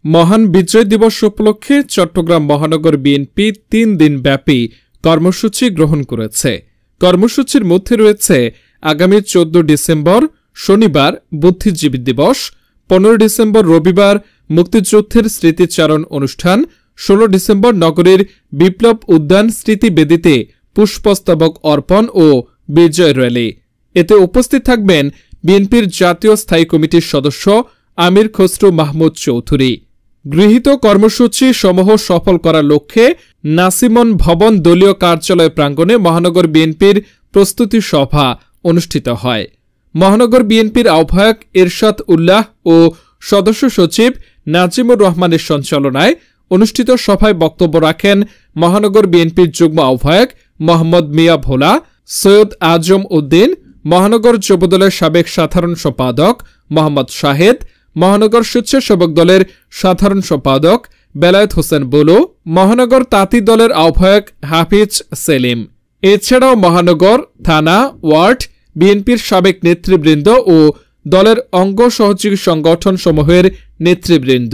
মহান বিজয় দিবস উপলক্ষে চট্টগ্রাম মহানগর বিএনপি ৩ দিন ব্যাপী কর্মসূচি গ্রহণ করেছে। কর্মসূচির মধ্যে রয়েছে আগামী ১৪ ডিসেম্বর শনিবার বুদ্ধিজীবী দিবস, ১৫ ডিসেম্বর রবিবার মুক্তিযুদ্ধের স্মৃতিচারণ অনুষ্ঠান, ১৬ ডিসেম্বর নগরীর বিপ্লব উদ্যান স্মৃতিবেদিতে পুষ্পস্তবক অর্পণ ও বিজয় র্যালি। এতে উপস্থিত থাকবেন বিএনপির জাতীয় স্থায়ী কমিটির সদস্য আমির খসরু মাহমুদ চৌধুরী। গৃহীত কর্মসূচি সমূহ সফল করার লক্ষ্যে নাসিমন ভবন দলীয় কার্যালয় প্রাঙ্গণে মহানগর বিএনপির প্রস্তুতি সভা অনুষ্ঠিত হয়। মহানগর বিএনপির আহ্বায়ক এরশাদ উল্লাহ ও সদস্য সচিব নাজিমুর রহমানের সঞ্চালনায় অনুষ্ঠিত সভায় বক্তব্য রাখেন মহানগর বিএনপির যুগ্ম আহ্বায়ক মোহাম্মদ মিয়া ভোলা, সৈয়দ আজম উদ্দিন, মহানগর যুবদলের সাবেক সাধারণ সম্পাদক মোহাম্মদ শাহেদ, মহানগর স্বেচ্ছাসেবক দলের সাধারণ সম্পাদক বেলায়েত হোসেন বুলু, মহানগর তাঁতি দলের আহ্বায়ক হাফিজ সেলিম। এছাড়াও মহানগর, থানা, ওয়ার্ড বিএনপির সাবেক নেতৃবৃন্দ ও দলের অঙ্গ সহযোগী সংগঠন সমূহের নেতৃবৃন্দ।